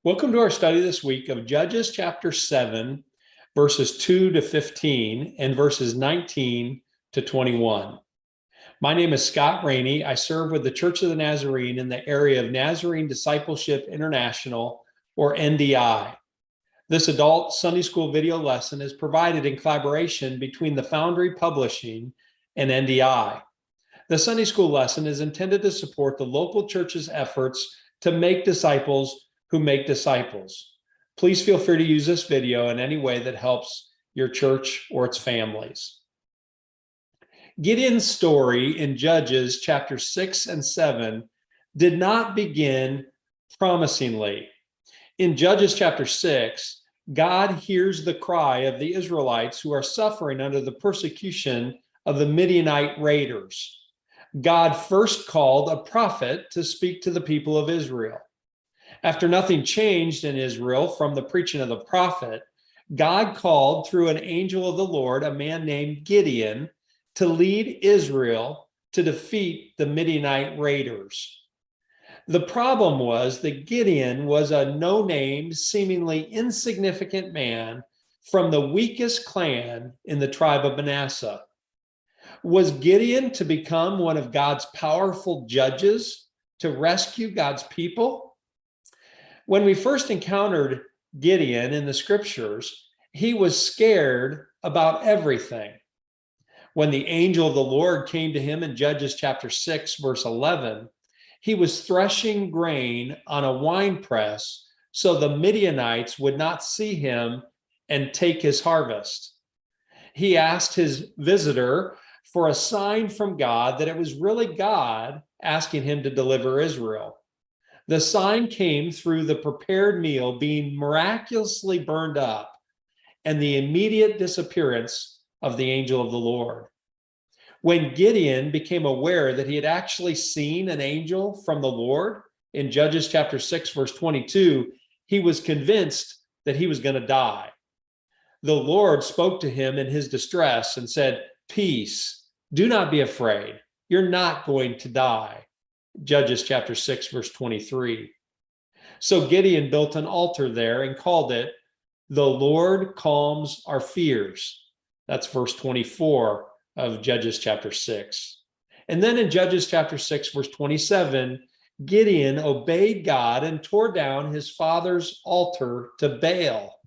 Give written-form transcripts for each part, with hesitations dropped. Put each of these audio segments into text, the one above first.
Welcome to our study this week of Judges chapter 7, verses 2 to 15 and verses 19 to 21. My name is Scott Rainey. I serve with the Church of the Nazarene in the area of Nazarene Discipleship International, or NDI. This adult Sunday school video lesson is provided in collaboration between the Foundry Publishing and NDI. The Sunday school lesson is intended to support the local church's efforts to make disciples who make disciples. Please feel free to use this video in any way that helps your church or its families. Gideon's story in Judges chapter 6 and 7 did not begin promisingly. In Judges chapter 6, God hears the cry of the Israelites who are suffering under the persecution of the Midianite raiders. God first called a prophet to speak to the people of Israel. After nothing changed in Israel from the preaching of the prophet, God called through an angel of the Lord a man named Gideon to lead Israel to defeat the Midianite raiders. The problem was that Gideon was a no-name, seemingly insignificant man from the weakest clan in the tribe of Manasseh. Was Gideon to become one of God's powerful judges to rescue God's people? When we first encountered Gideon in the scriptures, he was scared about everything. When the angel of the Lord came to him in Judges chapter 6, verse 11, he was threshing grain on a winepress so the Midianites would not see him and take his harvest. He asked his visitor for a sign from God that it was really God asking him to deliver Israel. The sign came through the prepared meal being miraculously burned up and the immediate disappearance of the angel of the Lord. When Gideon became aware that he had actually seen an angel from the Lord in Judges chapter 6, verse 22, he was convinced that he was going to die. The Lord spoke to him in his distress and said, "Peace, do not be afraid. You're not going to die." Judges chapter 6, verse 23. So Gideon built an altar there and called it, "The Lord Calms Our Fears." That's verse 24 of Judges chapter 6. And then in Judges chapter 6, verse 27, Gideon obeyed God and tore down his father's altar to Baal.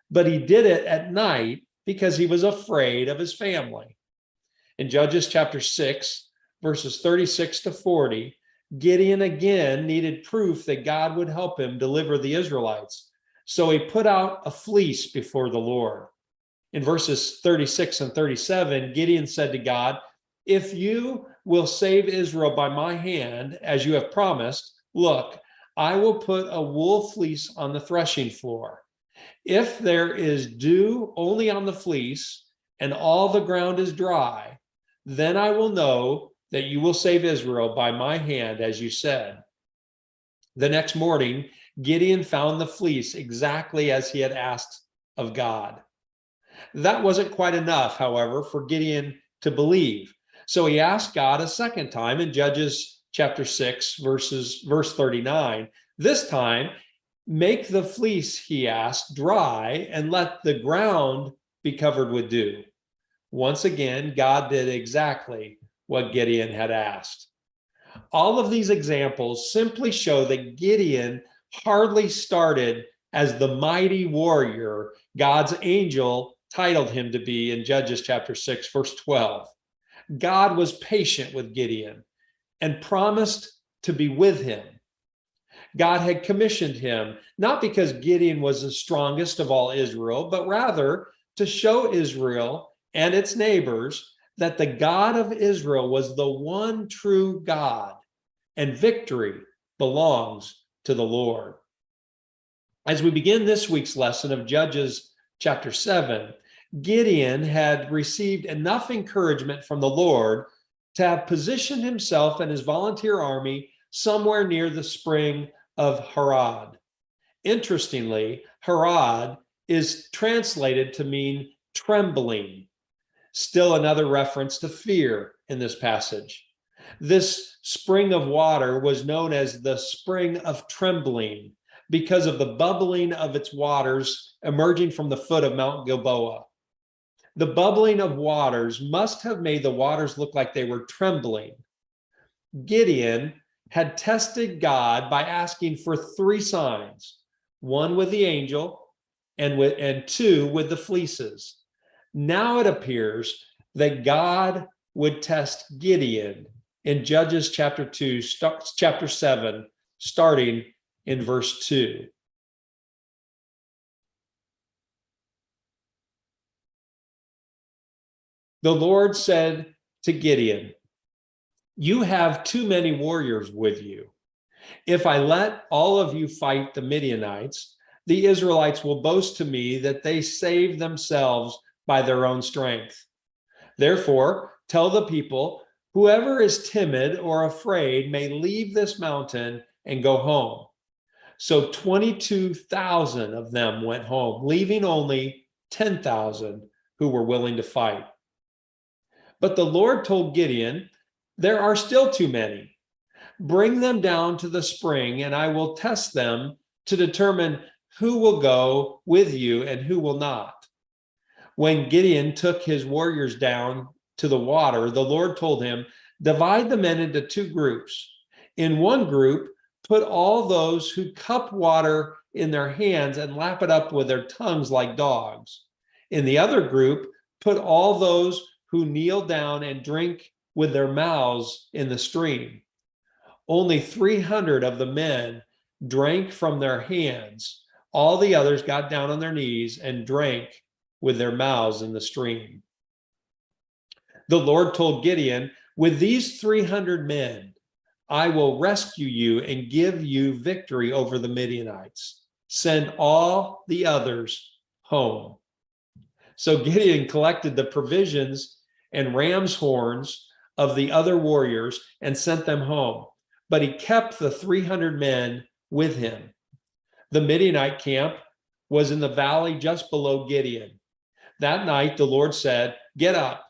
But he did it at night because he was afraid of his family. In Judges chapter 6, verses 36 to 40, Gideon again needed proof that God would help him deliver the Israelites. So he put out a fleece before the Lord. In verses 36 and 37, Gideon said to God, "If you will save Israel by my hand, as you have promised, look, I will put a wool fleece on the threshing floor. If there is dew only on the fleece and all the ground is dry, then I will know that you will save Israel by my hand, as you said." The next morning, Gideon found the fleece exactly as he had asked of God. That wasn't quite enough, however, for Gideon to believe. So he asked God a second time in Judges chapter 6, verse 39. This time, "Make the fleece," he asked, "dry and let the ground be covered with dew." Once again, God did exactly what Gideon had asked. All of these examples simply show that Gideon hardly started as the mighty warrior God's angel titled him to be in Judges chapter 6, verse 12. God was patient with Gideon and promised to be with him. God had commissioned him, not because Gideon was the strongest of all Israel, but rather to show Israel and its neighbors that the God of Israel was the one true God, and victory belongs to the Lord. As we begin this week's lesson of Judges chapter 7, Gideon had received enough encouragement from the Lord to have positioned himself and his volunteer army somewhere near the spring of Harod. Interestingly, Harod is translated to mean trembling. Still another reference to fear in this passage. This spring of water was known as the spring of trembling. because of the bubbling of its waters emerging from the foot of Mount Gilboa. The bubbling of waters must have made the waters look like they were trembling. Gideon had tested God by asking for 3 signs, one with the angel and 2 with the fleeces. Now it appears that God would test Gideon in Judges chapter 7, starting in verse 2. The Lord said to Gideon, "You have too many warriors with you. If I let all of you fight the Midianites, the Israelites will boast to me that they saved themselves by their own strength. Therefore, tell the people, whoever is timid or afraid may leave this mountain and go home." So 22,000 of them went home, leaving only 10,000 who were willing to fight. But the Lord told Gideon, "There are still too many. Bring them down to the spring, and I will test them to determine who will go with you and who will not." When Gideon took his warriors down to the water, the Lord told him, "Divide the men into 2 groups. In one group, put all those who cup water in their hands and lap it up with their tongues like dogs. In the other group, put all those who kneel down and drink with their mouths in the stream." Only 300 of the men drank from their hands. All the others got down on their knees and drank with their mouths in the stream. The Lord told Gideon, "With these 300 men, I will rescue you and give you victory over the Midianites. Send all the others home." So Gideon collected the provisions and ram's horns of the other warriors and sent them home. But he kept the 300 men with him. The Midianite camp was in the valley just below Gideon. That night, the Lord said, "Get up,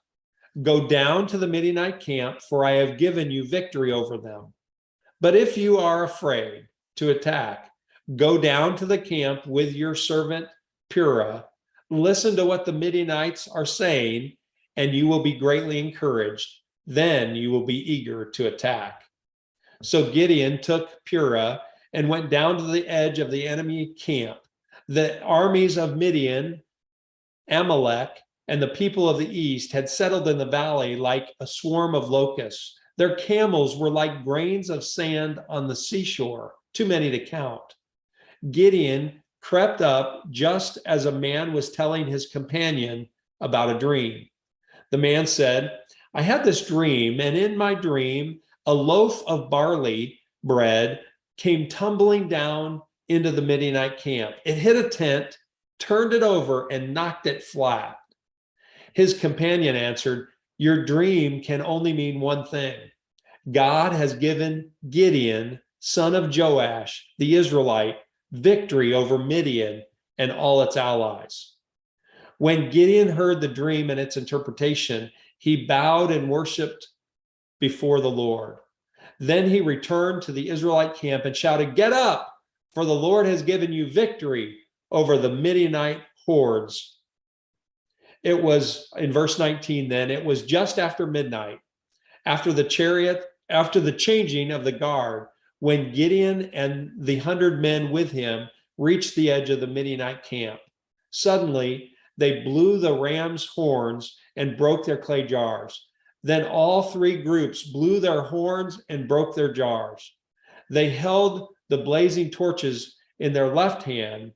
go down to the Midianite camp, for I have given you victory over them. But if you are afraid to attack, go down to the camp with your servant Purah. Listen to what the Midianites are saying, and you will be greatly encouraged. Then you will be eager to attack." So Gideon took Purah and went down to the edge of the enemy camp. The armies of Midian, Amalek, and the people of the east had settled in the valley like a swarm of locusts. Their camels were like grains of sand on the seashore, too many to count. Gideon crept up just as a man was telling his companion about a dream. The man said, "I had this dream, and in my dream, a loaf of barley bread came tumbling down into the Midianite camp. It hit a tent, turned it over, and knocked it flat." His companion answered, "Your dream can only mean one thing. God has given Gideon, son of Joash, the Israelite, victory over Midian and all its allies." When Gideon heard the dream and its interpretation, he bowed and worshiped before the Lord. Then he returned to the Israelite camp and shouted, "Get up, for the Lord has given you victory over the Midianite hordes." It was, in verse 19 then, it was just after midnight, after the changing of the guard, when Gideon and the 100 men with him reached the edge of the Midianite camp. Suddenly, they blew the ram's horns and broke their clay jars. Then all 3 groups blew their horns and broke their jars. They held the blazing torches in their left hand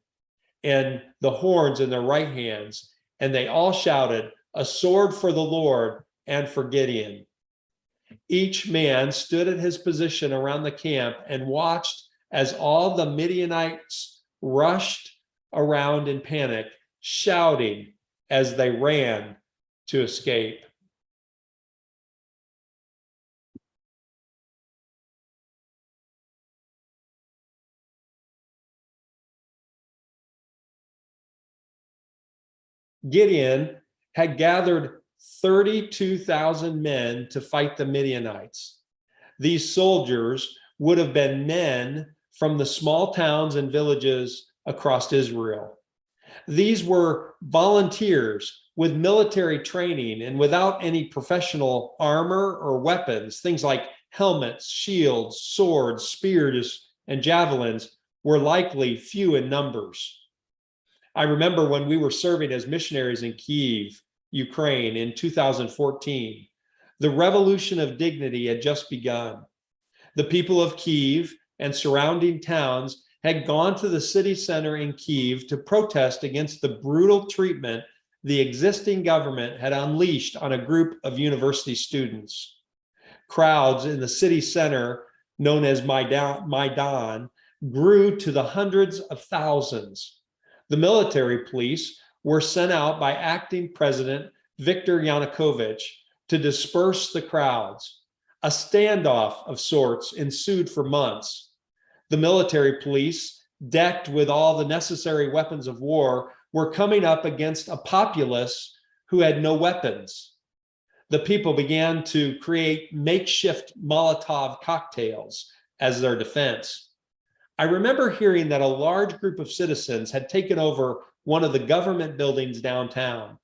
and the horns in their right hands, and they all shouted, "A sword for the Lord and for Gideon." Each man stood at his position around the camp and watched as all the Midianites rushed around in panic, shouting as they ran to escape. Gideon had gathered 32,000 men to fight the Midianites. These soldiers would have been men from the small towns and villages across Israel. These were volunteers with military training and without any professional armor or weapons. Things like helmets, shields, swords, spears, and javelins were likely few in numbers. I remember when we were serving as missionaries in Kyiv, Ukraine in 2014, the revolution of dignity had just begun. The people of Kyiv and surrounding towns had gone to the city center in Kyiv to protest against the brutal treatment the existing government had unleashed on a group of university students. Crowds in the city center, known as Maidan, grew to the hundreds of thousands. The military police were sent out by acting President Viktor Yanukovych to disperse the crowds. A standoff of sorts ensued for months. The military police, decked with all the necessary weapons of war, were coming up against a populace who had no weapons. The people began to create makeshift Molotov cocktails as their defense. I remember hearing that a large group of citizens had taken over one of the government buildings downtown.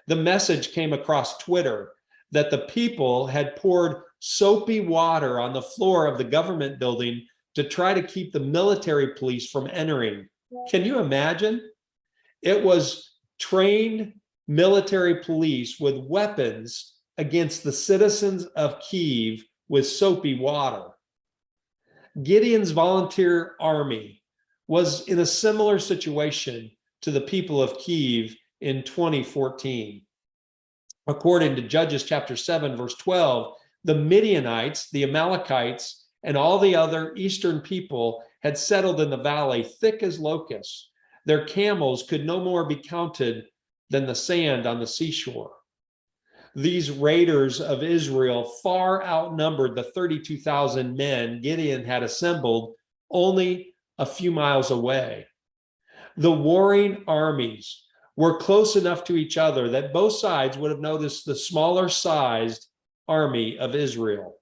The message came across Twitter that the people had poured soapy water on the floor of the government building to try to keep the military police from entering. Can you imagine? It was trained military police with weapons against the citizens of Kyiv with soapy water. Gideon's volunteer army was in a similar situation to the people of Kyiv in 2014. According to Judges chapter 7, verse 12, the Midianites, the Amalekites, and all the other eastern people had settled in the valley thick as locusts. Their camels could no more be counted than the sand on the seashore. These raiders of Israel far outnumbered the 32,000 men Gideon had assembled only a few miles away. The warring armies were close enough to each other that both sides would have noticed the smaller sized army of Israel.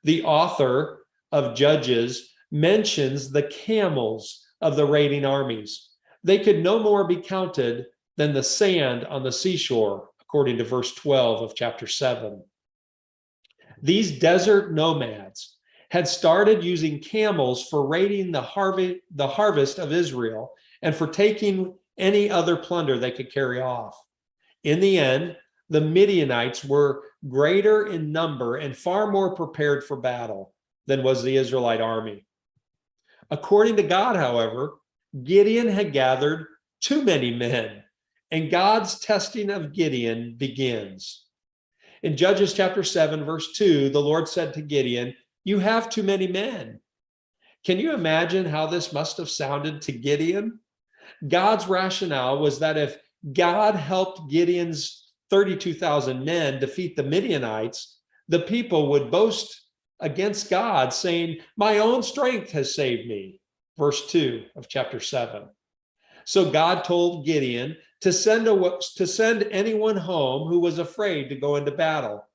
The author of Judges mentions the camels of the raiding armies. They could no more be counted than the sand on the seashore, according to verse 12 of chapter 7. These desert nomads had started using camels for raiding the harvest of Israel and for taking any other plunder they could carry off. In the end, the Midianites were greater in number and far more prepared for battle than was the Israelite army. According to God, however, Gideon had gathered too many men, and God's testing of Gideon begins. In Judges chapter 7, verse 2, the Lord said to Gideon, "You have too many men." Can you imagine how this must have sounded to Gideon? God's rationale was that if God helped Gideon's 32,000 men defeat the Midianites, the people would boast against God, saying, "My own strength has saved me." Verse 2 of chapter 7. So God told Gideon to send anyone home who was afraid to go into battle.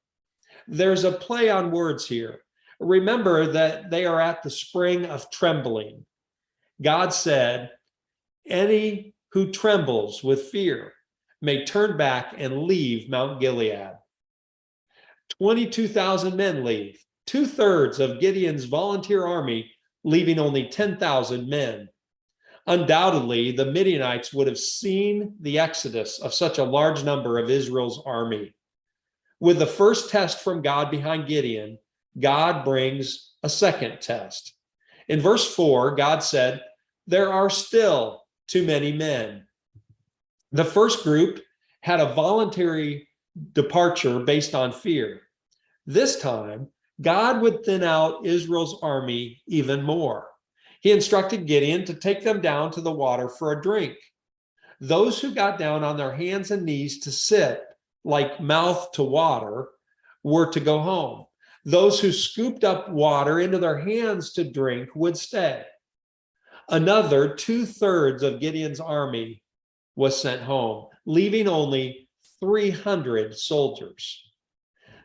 There's a play on words here. Remember that they are at the spring of trembling. God said, "Any who trembles with fear may turn back and leave Mount Gilead." 22,000 men leave, 2/3 of Gideon's volunteer army, leaving only 10,000 men. Undoubtedly, the Midianites would have seen the exodus of such a large number of Israel's army. With the first test from God behind Gideon, God brings a second test. In verse 4, God said, "There are still too many men." The first group had a voluntary departure based on fear. This time, God would thin out Israel's army even more. He instructed Gideon to take them down to the water for a drink. Those who got down on their hands and knees to sit like mouth to water were to go home. Those who scooped up water into their hands to drink would stay. Another 2/3 of Gideon's army was sent home, leaving only 300 soldiers.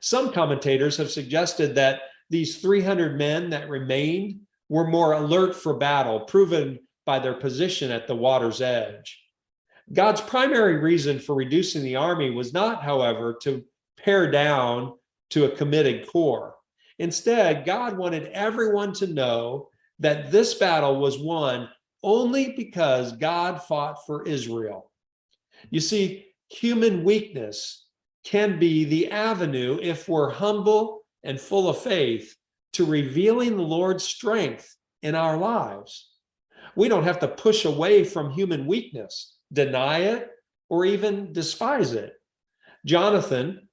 Some commentators have suggested that these 300 men that remained were more alert for battle, proven by their position at the water's edge. God's primary reason for reducing the army was not, however, to pare down to a committed core. Instead, God wanted everyone to know that this battle was won only because God fought for Israel. You see, human weakness can be the avenue, if we're humble and full of faith, to revealing the Lord's strength in our lives. We don't have to push away from human weakness, deny it, or even despise it. Jonathan,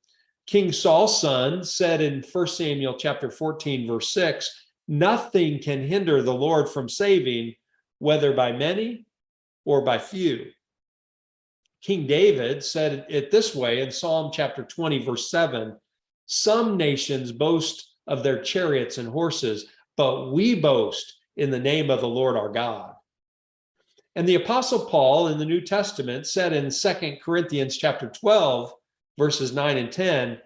King Saul's son, said in 1 Samuel chapter 14, verse 6, nothing can hinder the Lord from saving, whether by many or by few. King David said it this way in Psalm chapter 20, verse 7, some nations boast of their chariots and horses, but we boast in the name of the Lord our God. And the Apostle Paul in the New Testament said in 2 Corinthians chapter 12, verses 9 and 10,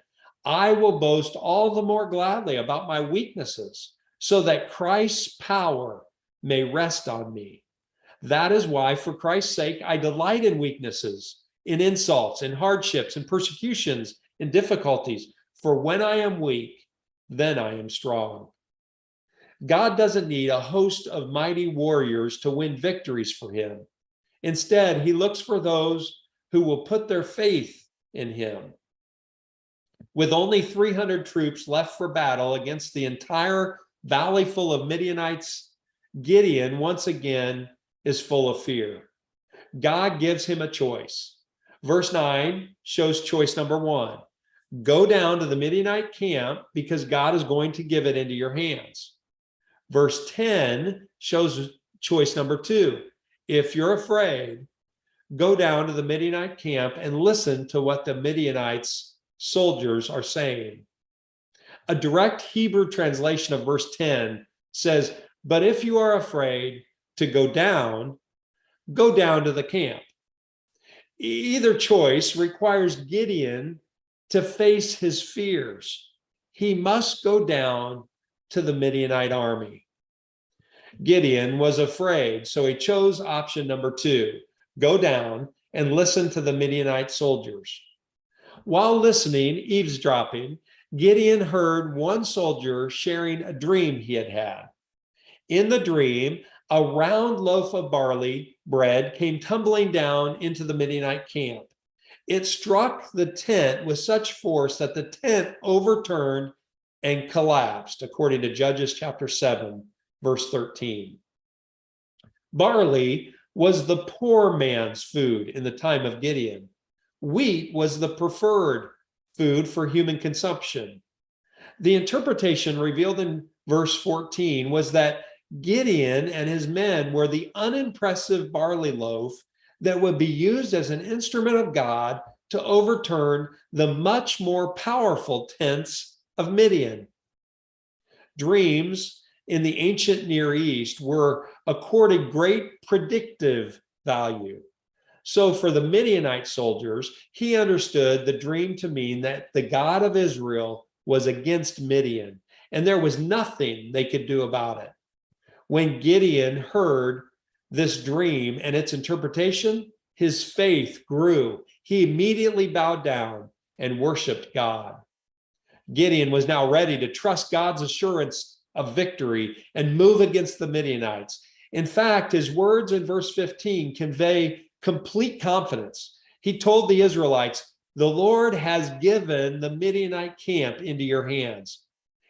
I will boast all the more gladly about my weaknesses, so that Christ's power may rest on me. That is why, for Christ's sake, I delight in weaknesses, in insults, in hardships, in persecutions, in difficulties. For when I am weak, then I am strong. God doesn't need a host of mighty warriors to win victories for him. Instead, he looks for those who will put their faith in him. With only 300 troops left for battle against the entire valley full of Midianites, Gideon once again is full of fear. God gives him a choice. Verse 9 shows choice number 1. Go down to the Midianite camp because God is going to give it into your hands. Verse 10 shows choice number 2. If you're afraid, go down to the Midianite camp and listen to what the Midianites soldiers are saying. A direct Hebrew translation of verse 10 says, but if you are afraid to go down to the camp. Either choice requires Gideon to face his fears. He must go down to the Midianite army. Gideon was afraid, so he chose option number 2, go down and listen to the Midianite soldiers. While listening, eavesdropping, Gideon heard one soldier sharing a dream he had had. In the dream, a round loaf of barley bread came tumbling down into the Midianite camp. It struck the tent with such force that the tent overturned and collapsed, according to Judges chapter 7, verse 13. Barley was the poor man's food in the time of Gideon. Wheat was the preferred food for human consumption. The interpretation revealed in verse 14 was that Gideon and his men were the unimpressive barley loaf that would be used as an instrument of God to overturn the much more powerful tents of Midian. Dreams in the ancient Near East were accorded great predictive value. So for the Midianite soldiers, he understood the dream to mean that the God of Israel was against Midian, and there was nothing they could do about it. When Gideon heard this dream and its interpretation, his faith grew. He immediately bowed down and worshiped God. Gideon was now ready to trust God's assurance of victory and move against the Midianites. In fact, his words in verse 15 convey complete confidence. He told the Israelites, the Lord has given the Midianite camp into your hands.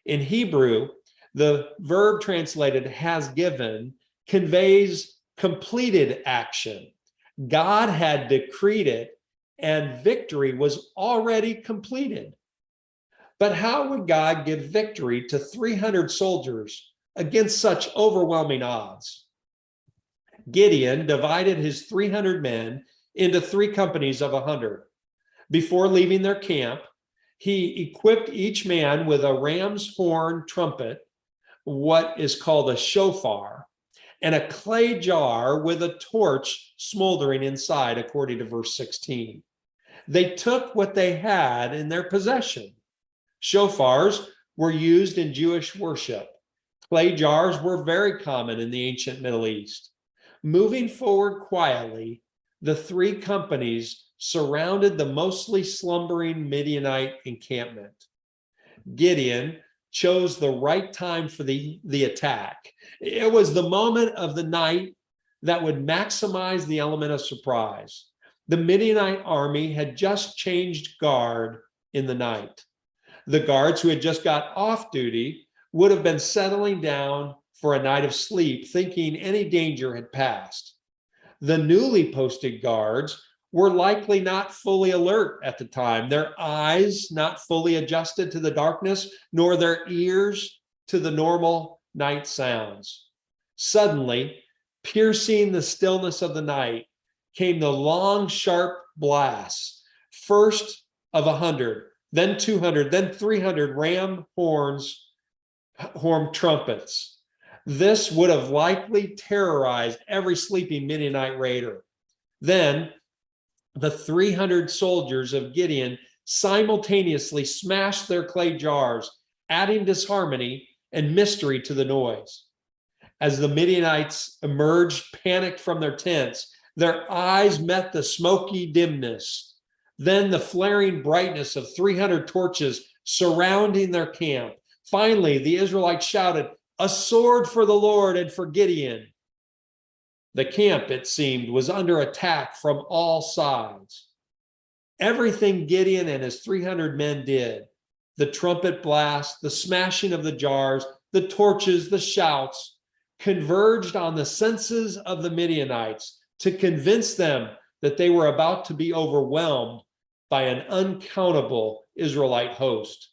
In Hebrew, the verb translated has given conveys completed action. God had decreed it, and victory was already completed. But how would God give victory to 300 soldiers against such overwhelming odds? Gideon divided his 300 men into 3 companies of 100. Before leaving their camp, he equipped each man with a ram's horn trumpet, what is called a shofar, and a clay jar with a torch smoldering inside, according to verse 16. They took what they had in their possession. Shofars were used in Jewish worship. Clay jars were very common in the ancient Middle East. Moving forward quietly, the three companies surrounded the mostly slumbering Midianite encampment. Gideon chose the right time for the attack. It was the moment of the night that would maximize the element of surprise. The Midianite army had just changed guard in the night. The guards who had just got off duty would have been settling down for a night of sleep, thinking any danger had passed. The newly posted guards were likely not fully alert at the time, their eyes not fully adjusted to the darkness, nor their ears to the normal night sounds. Suddenly, piercing the stillness of the night, came the long, sharp blasts, first of 100, then 200, then 300 ram horn trumpets. This would have likely terrorized every sleeping Midianite raider. Then the 300 soldiers of Gideon simultaneously smashed their clay jars, adding disharmony and mystery to the noise. As the Midianites emerged, panicked from their tents, their eyes met the smoky dimness, then the flaring brightness of 300 torches surrounding their camp. Finally, the Israelites shouted, "A sword for the Lord and for Gideon." The camp, it seemed, was under attack from all sides. Everything Gideon and his 300 men did, the trumpet blast, the smashing of the jars, the torches, the shouts, converged on the senses of the Midianites to convince them that they were about to be overwhelmed by an uncountable Israelite host.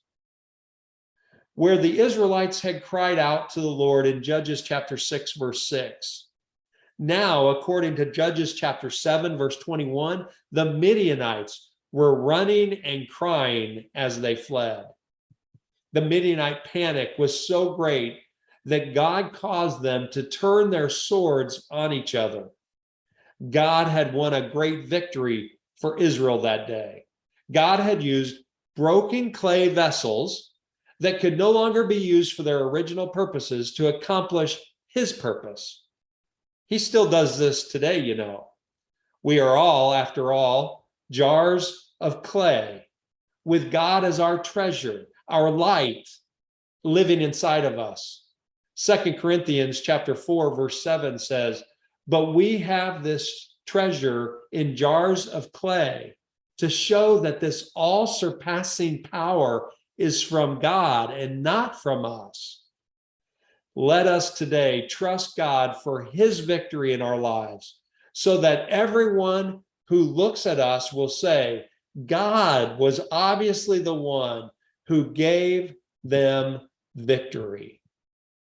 Where the Israelites had cried out to the Lord in Judges chapter 6, verse 6. Now, according to Judges chapter 7, verse 21, the Midianites were running and crying as they fled. The Midianite panic was so great that God caused them to turn their swords on each other. God had won a great victory for Israel that day. God had used broken clay vessels that could no longer be used for their original purposes to accomplish his purpose. He still does this today, you know. We are all, after all, jars of clay with God as our treasure, our light living inside of us. 2 Corinthians chapter 4, verse 7 says, "But we have this treasure in jars of clay to show that this all-surpassing power is from God and not from us." Let us today trust God for his victory in our lives, so that everyone who looks at us will say, God was obviously the one who gave them victory.